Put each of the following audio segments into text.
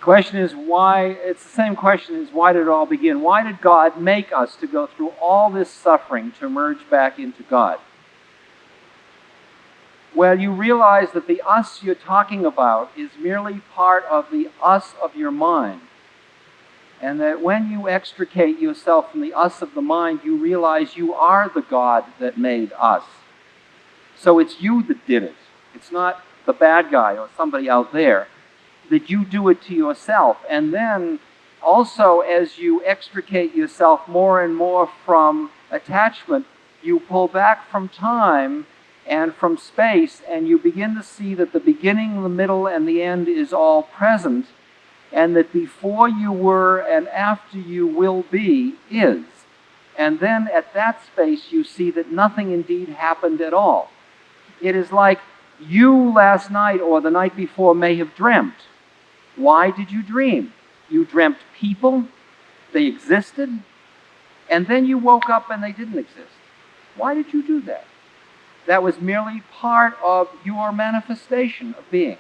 question is why, it's the same question as why did it all begin? Why did God make us to go through all this suffering to merge back into God? Well, you realize that the us you're talking about is merely part of the us of your mind. And that when you extricate yourself from the us of the mind, you realize you are the God that made us. So it's you that did it. It's not the bad guy or somebody out there. That you do it to yourself. And then also as you extricate yourself more and more from attachment, you pull back from time and from space, and you begin to see that the beginning, the middle, and the end is all present, and that before you were and after you will be is. And then at that space you see that nothing indeed happened at all. It is like you last night or the night before may have dreamt. Why did you dream? You dreamt people, they existed, and then you woke up and they didn't exist. Why did you do that? That was merely part of your manifestation of being.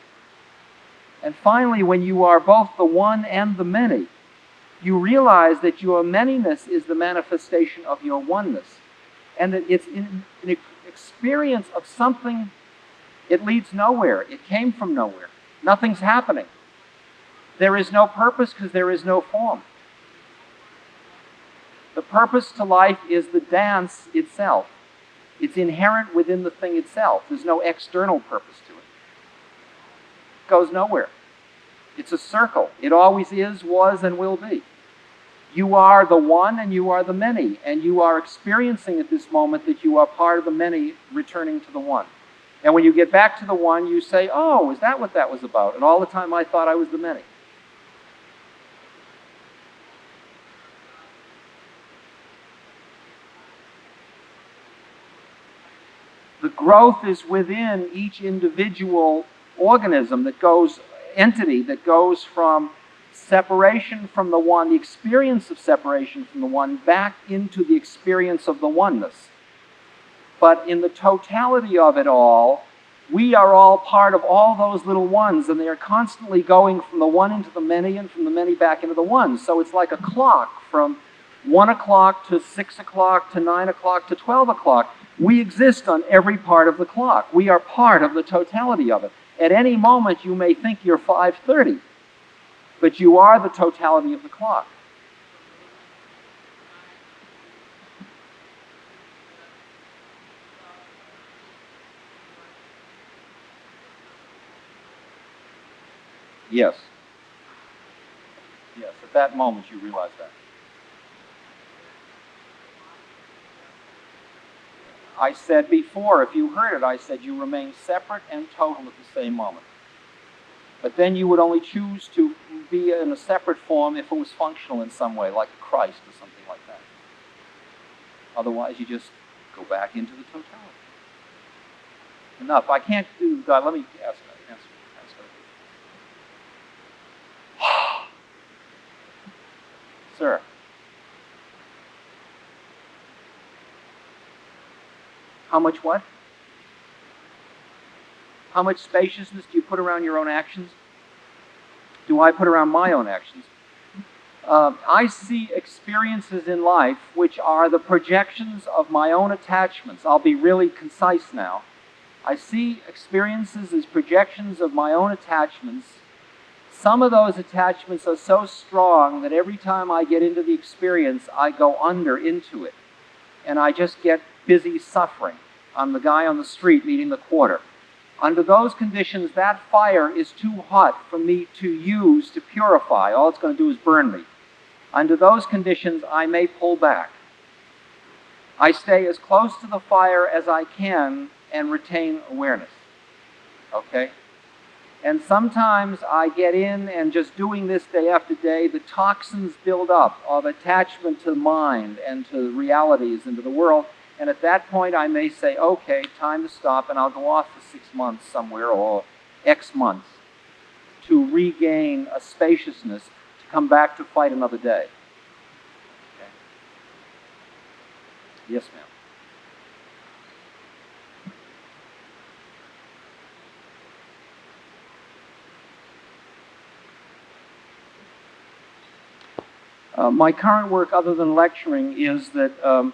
And finally, when you are both the one and the many, you realize that your manyness is the manifestation of your oneness. And that it's an experience of something, it leads nowhere. It came from nowhere. Nothing's happening. There is no purpose because there is no form. The purpose to life is the dance itself. It's inherent within the thing itself. There's no external purpose to it. It goes nowhere. It's a circle. It always is, was, and will be. You are the one and you are the many, and you are experiencing at this moment that you are part of the many returning to the one. And when you get back to the one, you say, oh, is that what that was about? And all the time I thought I was the many. The growth is within each individual organism entity that goes from separation from the one, the experience of separation from the one, back into the experience of the oneness. But in the totality of it all, we are all part of all those little ones, and they are constantly going from the one into the many and from the many back into the one. So it's like a clock from 1 o'clock to 6 o'clock to 9 o'clock to 12 o'clock. We exist on every part of the clock. We are part of the totality of it. At any moment, you may think you're 5:30, but you are the totality of the clock. Yes. Yes, at that moment you realize that. I said before, if you heard it, I said you remain separate and total at the same moment. But then you would only choose to be in a separate form if it was functional in some way, like a Christ or something like that. Otherwise, you just go back into the totality. Enough. I can't do God. Let me answer. Sir. How much what? How much spaciousness do you put around your own actions? Do I put around my own actions? I see experiences in life which are the projections of my own attachments. I'll be really concise now. I see experiences as projections of my own attachments. Some of those attachments are so strong that every time I get into the experience, I go into it. And I just get busy suffering. I'm the guy on the street needing the quarter. Under those conditions, that fire is too hot for me to use to purify. All it's going to do is burn me. Under those conditions, I may pull back. I stay as close to the fire as I can and retain awareness. Okay? And sometimes I get in and just doing this day after day, the toxins build up of attachment to the mind and to realities and to the world. And at that point, I may say, okay, time to stop, and I'll go off for 6 months somewhere or X months to regain a spaciousness to come back to fight another day. Okay. Yes, ma'am. My current work, other than lecturing, is that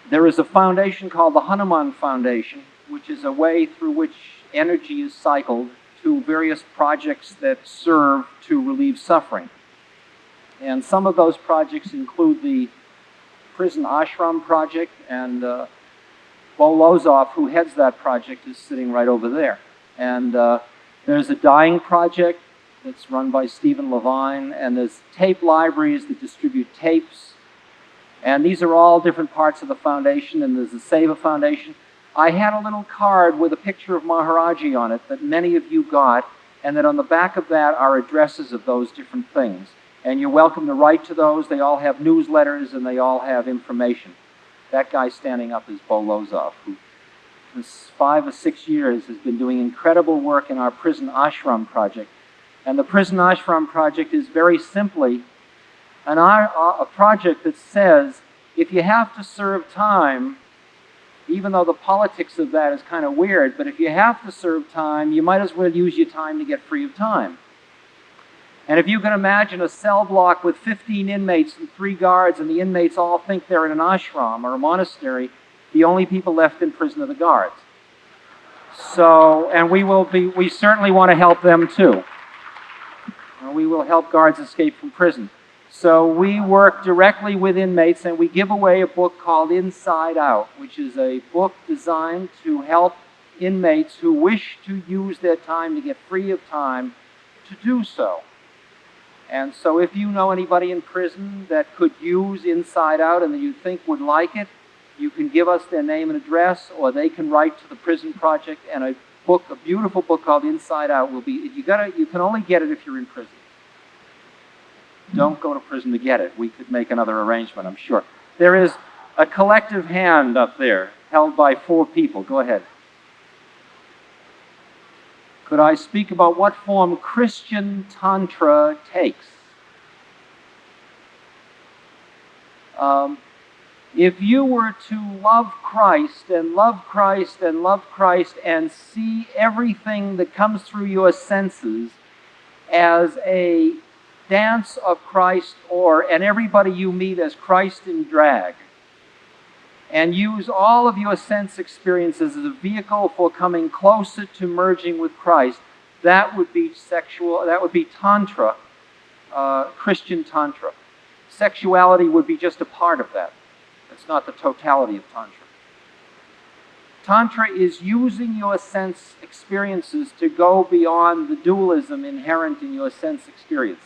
there is a foundation called the Hanuman Foundation, which is a way through which energy is cycled to various projects that serve to relieve suffering. And some of those projects include the Prison Ashram Project, and Bo Lozov, who heads that project, is sitting right over there. And there's a dying project that's run by Stephen Levine, and there's tape libraries that distribute tapes. And these are all different parts of the foundation, and there's the Seva Foundation. I had a little card with a picture of Maharaji on it that many of you got, and that on the back of that are addresses of those different things. And you're welcome to write to those. They all have newsletters, and they all have information. That guy standing up is Bo Lozov, who for 5 or 6 years has been doing incredible work in our Prison Ashram Project. And the Prison Ashram Project is very simply a project that says, if you have to serve time, even though the politics of that is kind of weird, but if you have to serve time, you might as well use your time to get free of time. And if you can imagine a cell block with 15 inmates and 3 guards, and the inmates all think they're in an ashram or a monastery, the only people left in prison are the guards. So, and we certainly want to help them too. We will help guards escape from prison. So we work directly with inmates, and we give away a book called Inside Out, which is a book designed to help inmates who wish to use their time to get free of time to do so. And so if you know anybody in prison that could use Inside Out and that you think would like it, you can give us their name and address, or they can write to the Prison Project, and a beautiful book called Inside Out will be, you can only get it if you're in prison. Don't go to prison to get it. We could make another arrangement, I'm sure. There is a collective hand up there, held by 4 people. Go ahead. Could I speak about what form Christian Tantra takes? If you were to love Christ and love Christ and love Christ and see everything that comes through your senses as a dance of Christ, and everybody you meet as Christ in drag, and use all of your sense experiences as a vehicle for coming closer to merging with Christ, that would be Tantra, Christian Tantra. Sexuality would be just a part of that. It's not the totality of Tantra. Tantra is using your sense experiences to go beyond the dualism inherent in your sense experiences.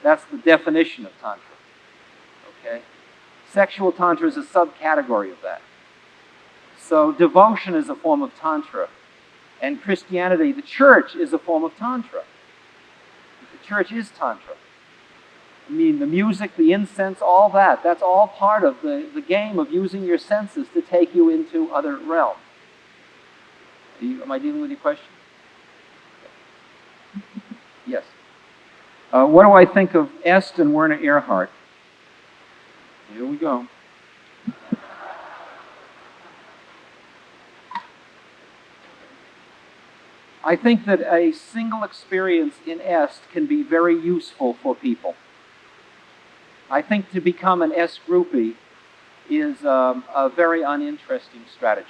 That's the definition of Tantra. Okay? Sexual Tantra is a subcategory of that. So devotion is a form of Tantra. And Christianity, the church, is a form of Tantra. The church is Tantra. I mean, the music, the incense, all that, that's all part of the game of using your senses to take you into other realms. Am I dealing with your question? Yes. What do I think of Est and Werner Erhard? Here we go. I think that a single experience in Est can be very useful for people. I think to become an Est groupie is a very uninteresting strategy.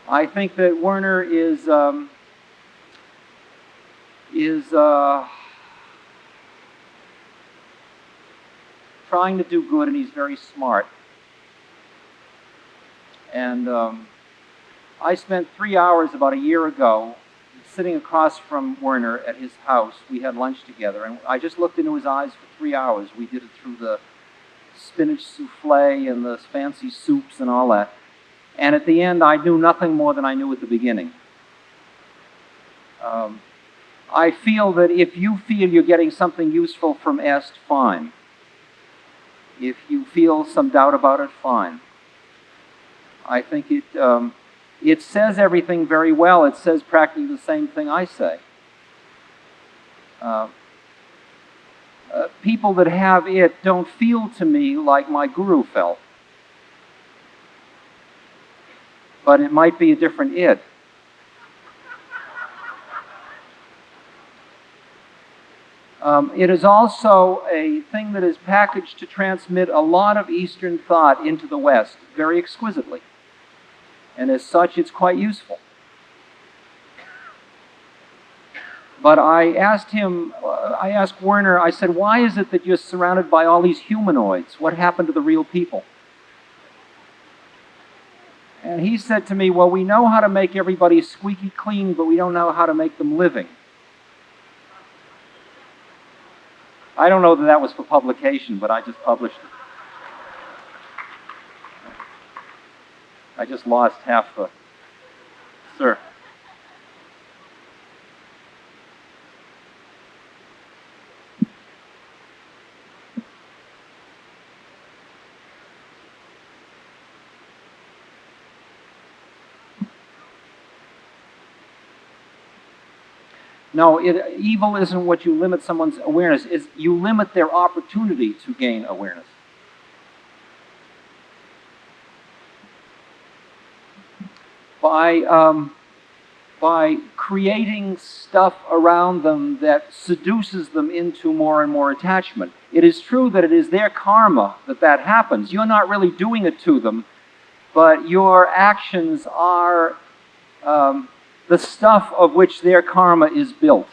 I think that Werner is trying to do good, and he's very smart. And I spent 3 hours about a year ago sitting across from Werner at his house. We had lunch together, and I just looked into his eyes for 3 hours. We did it through the spinach souffle and the fancy soups and all that. And at the end, I knew nothing more than I knew at the beginning. I feel that if you feel you're getting something useful from Est, fine. If you feel some doubt about it, fine. I think it says everything very well. It says practically the same thing I say. People that have it don't feel to me like my guru felt. But it might be a different it. It is also a thing that is packaged to transmit a lot of Eastern thought into the West very exquisitely. And as such, it's quite useful. But I asked Werner, I said, why is it that you're surrounded by all these humanoids? What happened to the real people? And he said to me, well, we know how to make everybody squeaky clean, but we don't know how to make them living. I don't know that that was for publication, but I just published it. I just lost half the... Sir. No, evil isn't what you limit someone's awareness. Is you limit their opportunity to gain awareness. By creating stuff around them that seduces them into more and more attachment. It is true that it is their karma that happens. You're not really doing it to them, but your actions are the stuff of which their karma is built.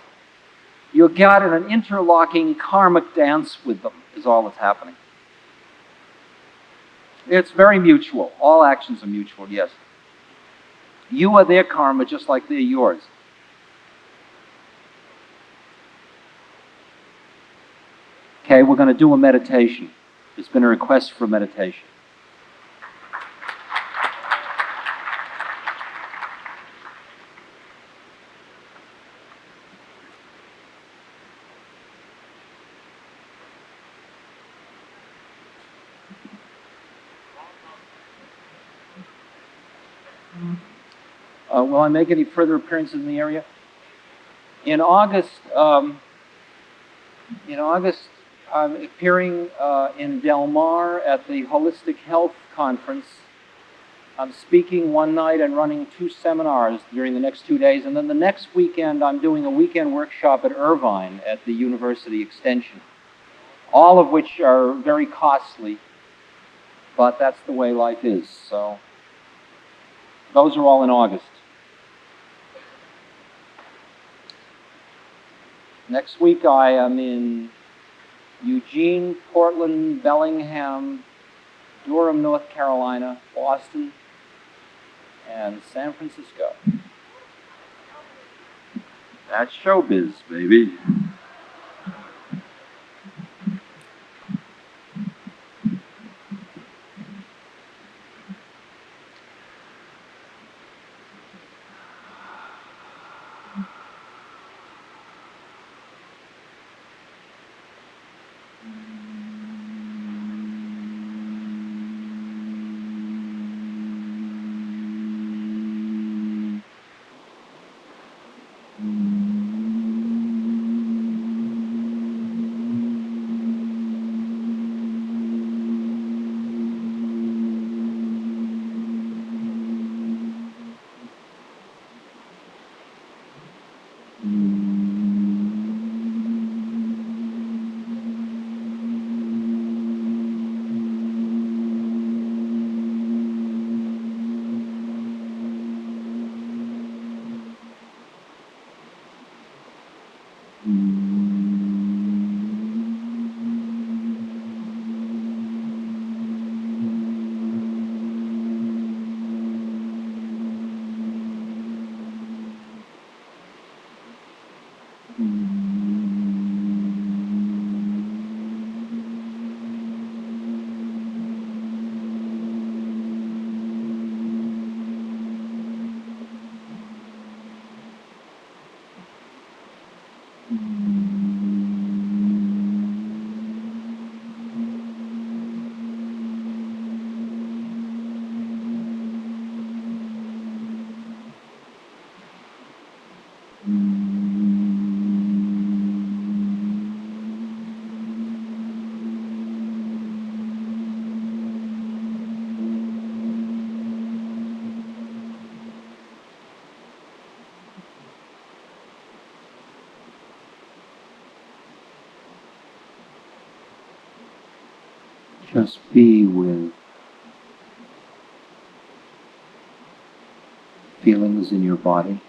You got in an interlocking karmic dance with them, is all that's happening. It's very mutual. All actions are mutual, yes. You are their karma just like they're yours. Okay, we're going to do a meditation. There's been a request for a meditation. Will I make any further appearances in the area? In August, I'm appearing in Del Mar at the Holistic Health Conference. I'm speaking one night and running 2 seminars during the next 2 days, and then the next weekend I'm doing a weekend workshop at Irvine at the University Extension, all of which are very costly, but that's the way life is. So those are all in August. Next week I am in Eugene, Portland, Bellingham, Durham, North Carolina, Boston, and San Francisco. That's showbiz, baby. Just be with feelings in your body.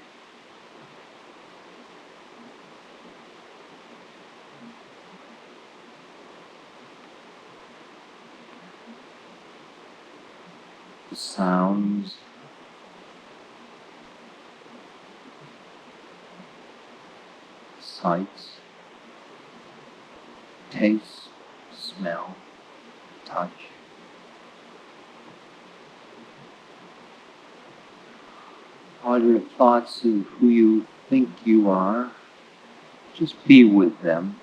The sounds, sights, taste, smell, touch. All your thoughts of who you think you are, just be with them.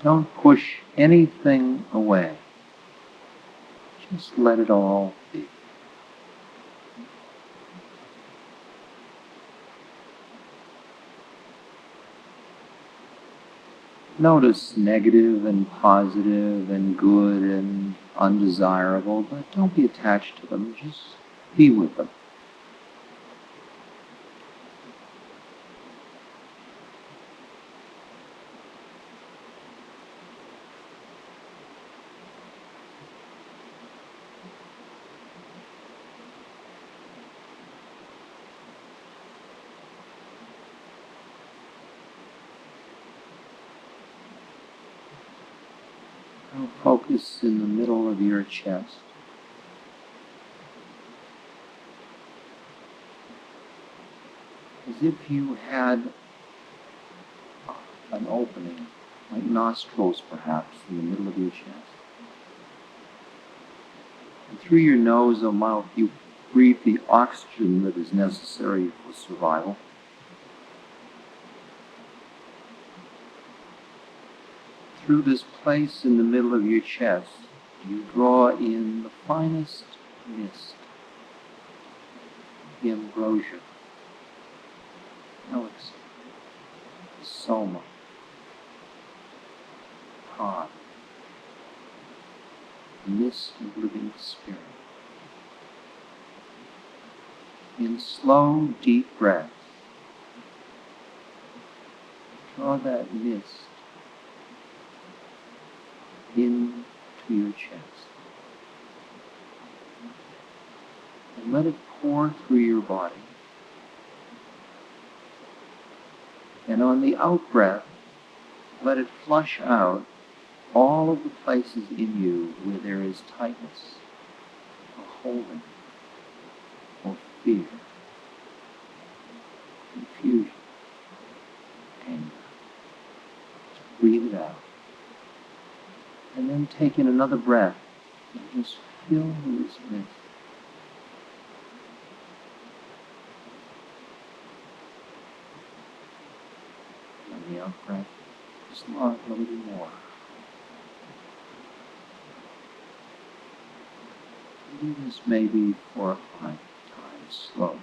Don't push anything away. Just let it all be. Notice negative and positive and good and undesirable, but don't be attached to them. Just be with them. Now focus in the middle of your chest. As if you had an opening, like nostrils perhaps, in the middle of your chest. And through your nose or mouth, you breathe the oxygen that is necessary for survival. Through this place in the middle of your chest, you draw in the finest mist, the ambrosia, elixir, soma, pod, the mist of living spirit. In slow, deep breaths, draw that mist into your chest. And let it pour through your body. And on the out-breath, let it flush out all of the places in you where there is tightness, or holding, or fear, confusion, anger. Just breathe it out. And then take in another breath and just fill this mist. On the out breath, just log a little more. Do this maybe 4 or 5 times slowly.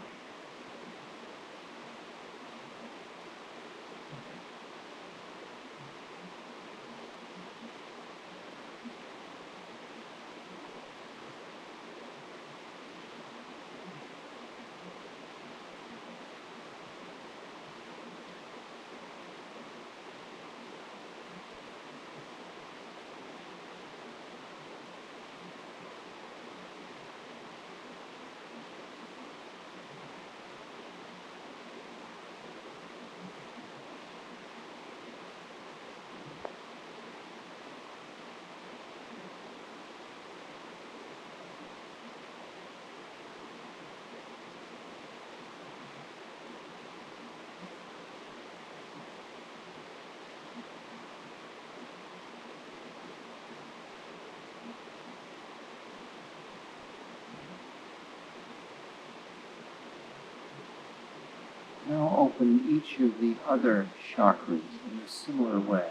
Now open each of the other chakras in a similar way,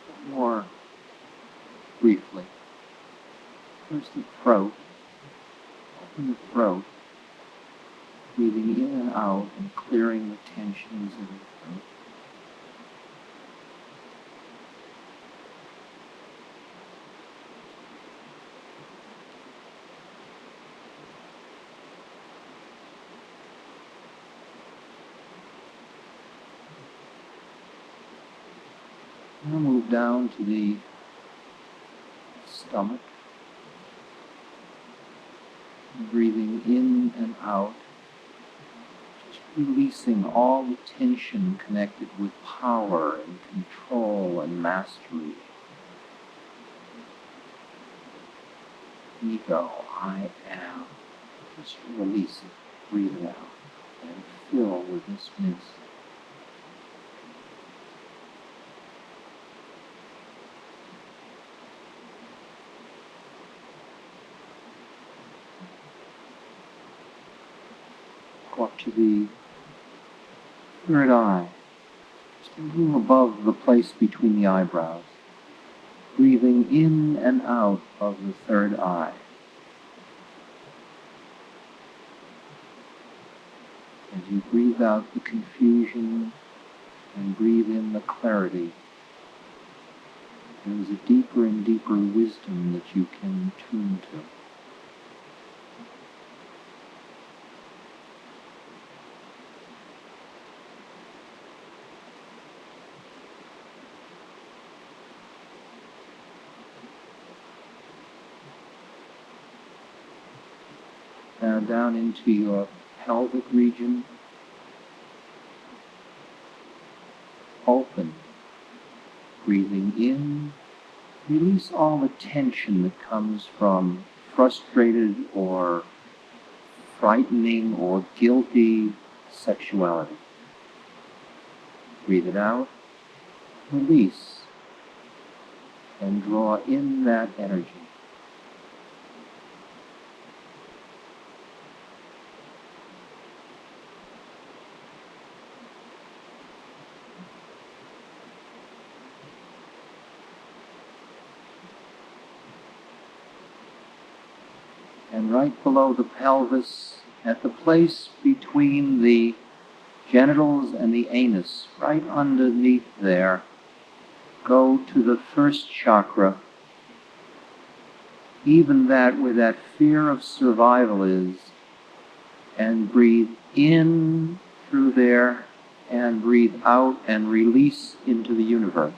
but more briefly. First the throat. Open the throat, breathing in and out and clearing the tensions in the throat. Now move down to the stomach. Breathing in and out, just releasing all the tension connected with power and control and mastery. Ego, I am. Just release it, breathe it out, and fill with this mist. Go up to the third eye, just a little above the place between the eyebrows. Breathing in and out of the third eye. As you breathe out the confusion and breathe in the clarity, there is a deeper and deeper wisdom that you can tune to. Now down into your pelvic region. Open. Breathing in. Release all the tension that comes from frustrated or frightening or guilty sexuality. Breathe it out. Release. And draw in that energy. And right below the pelvis, at the place between the genitals and the anus, right underneath there, go to the first chakra, even that where that fear of survival is, and breathe in through there, and breathe out and release into the universe.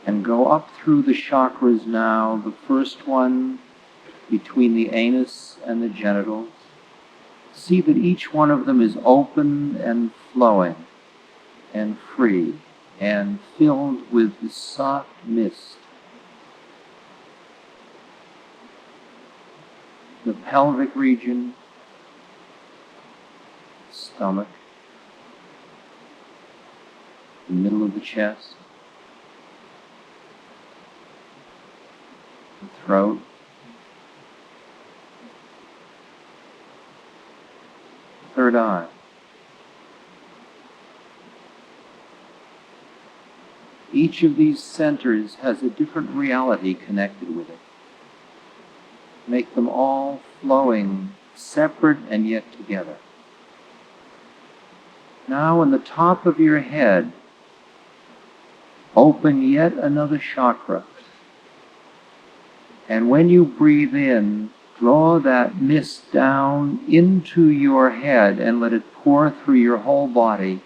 And go up through the chakras now, the first one between the anus and the genitals. See that each one of them is open and flowing and free and filled with the soft mist. The pelvic region, stomach, the middle of the chest, the throat, third eye. Each of these centers has a different reality connected with it. Make them all flowing, separate and yet together. Now in the top of your head, open yet another chakra. And when you breathe in, draw that mist down into your head and let it pour through your whole body.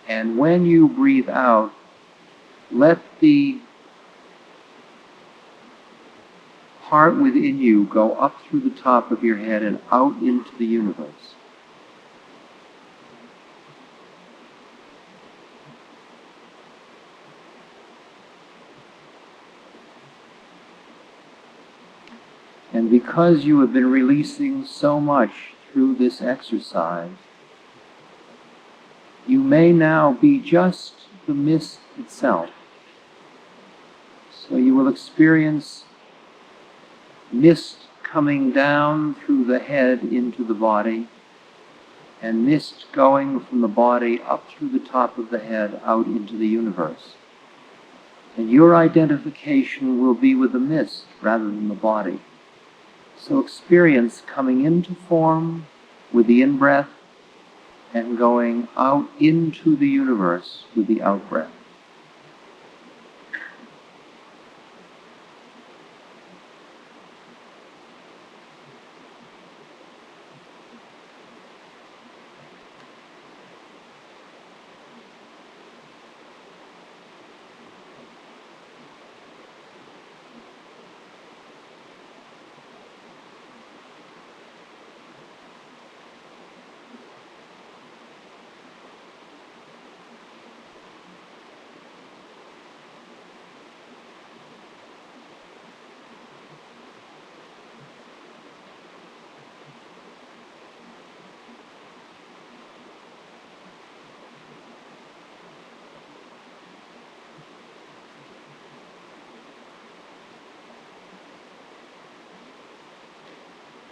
And when you breathe out, let the part within you go up through the top of your head and out into the universe. And because you have been releasing so much through this exercise, you may now be just the mist itself. So you will experience mist coming down through the head into the body, and mist going from the body up through the top of the head out into the universe. And your identification will be with the mist rather than the body. So experience coming into form with the in-breath and going out into the universe with the out-breath.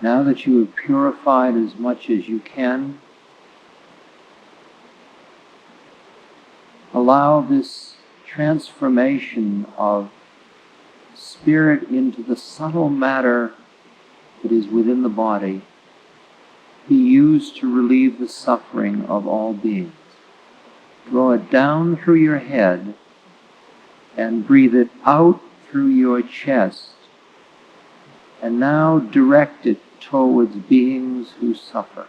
Now that you have purified as much as you can, allow this transformation of spirit into the subtle matter that is within the body be used to relieve the suffering of all beings. Draw it down through your head and breathe it out through your chest, and now direct it towards beings who suffer.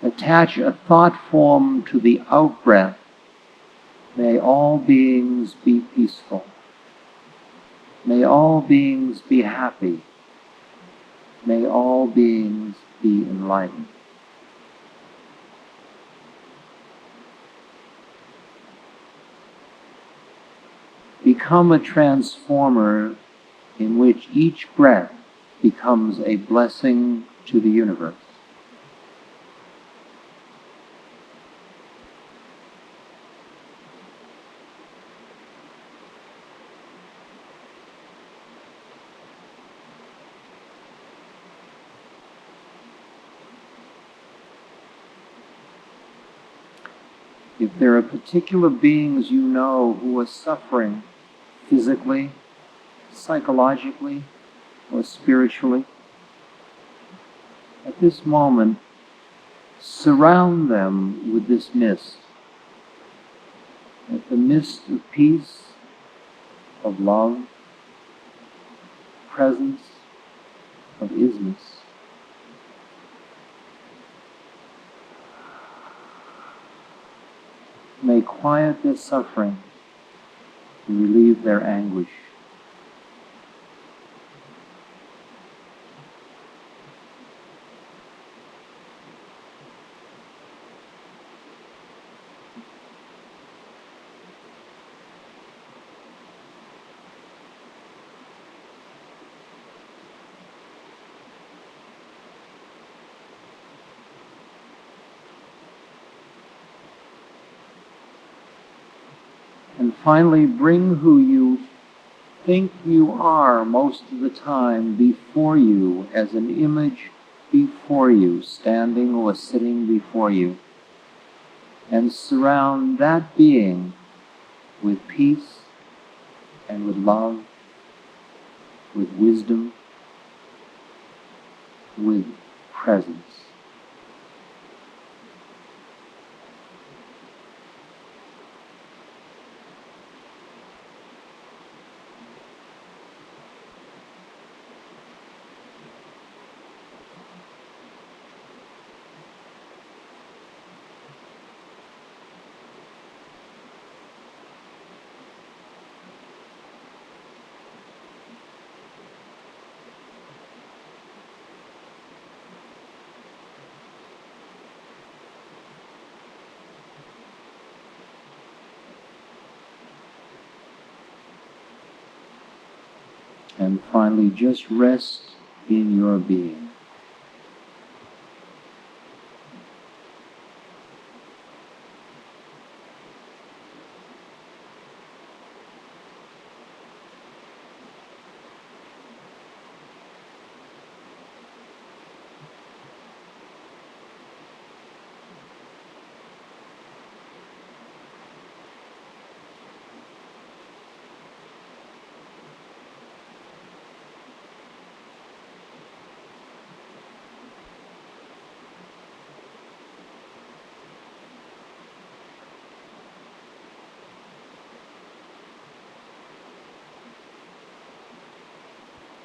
Attach a thought form to the out-breath. May all beings be peaceful. May all beings be happy. May all beings be enlightened. Become a transformer in which each breath becomes a blessing to the universe. If there are particular beings you know who are suffering physically, psychologically, or spiritually, at this moment, surround them with this mist. Let the mist of peace, of love, presence, of isness, may quiet their suffering and relieve their anguish. And finally, bring who you think you are most of the time before you as an image before you, standing or sitting before you, and surround that being with peace and with love, with wisdom, with presence. And finally, just rest in your being.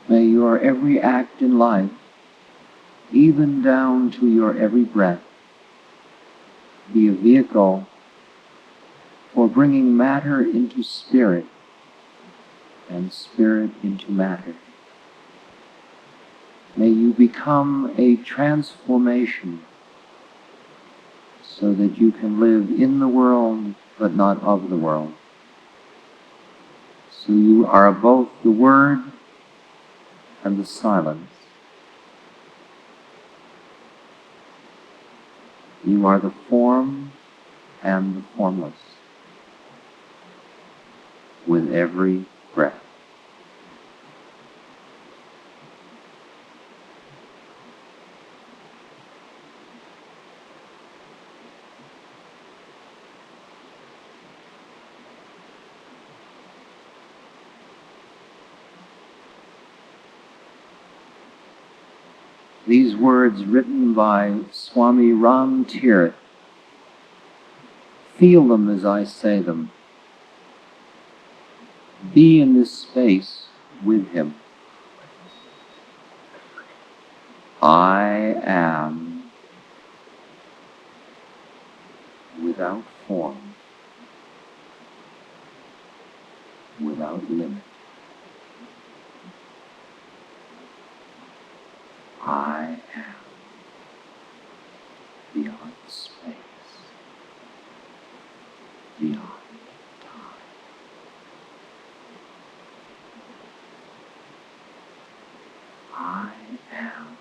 May your every act in life, even down to your every breath, be a vehicle for bringing matter into spirit and spirit into matter. May you become a transformation so that you can live in the world but not of the world. So you are both the Word and the silence. You are the form and the formless with every breath. These words written by Swami Ram Tirth. Feel them as I say them. Be in this space with him. I am without form, without limit. I am beyond space, beyond time. I am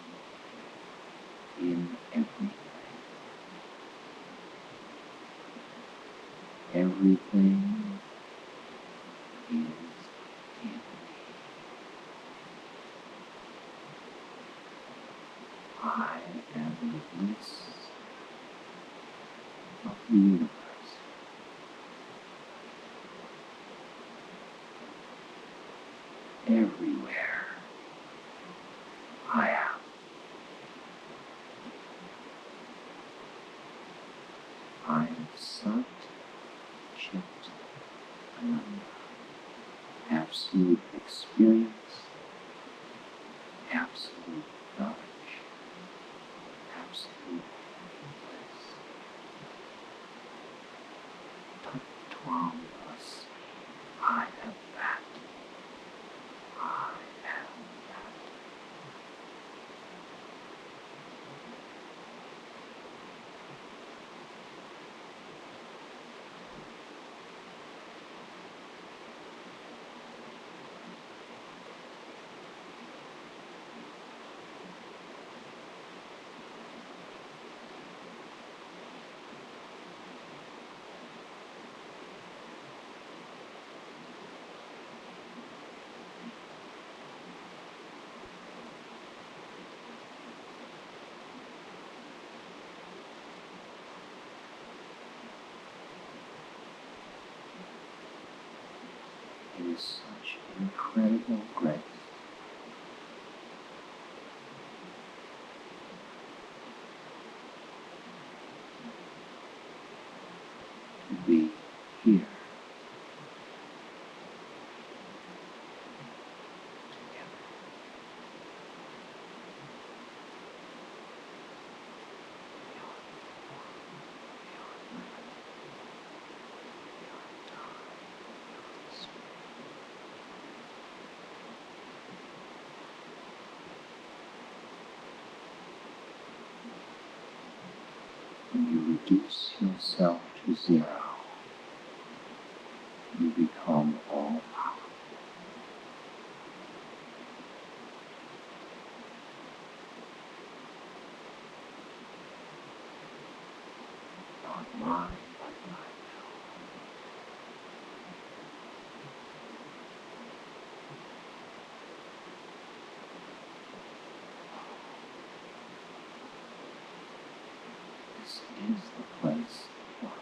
in everything. Everything is in me. I am the bliss of the universe. Everywhere I am. I am Sat Chit Ananda. Absolute experience, absolute knowledge, absolute bliss. Tattvam Asi. I am that. I am that. It is such incredible grace to be here together. When you reduce yourself to zero, you become all powerful. Not mine, but mine. This is the place of love.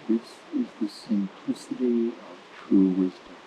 This is the simplicity of true wisdom.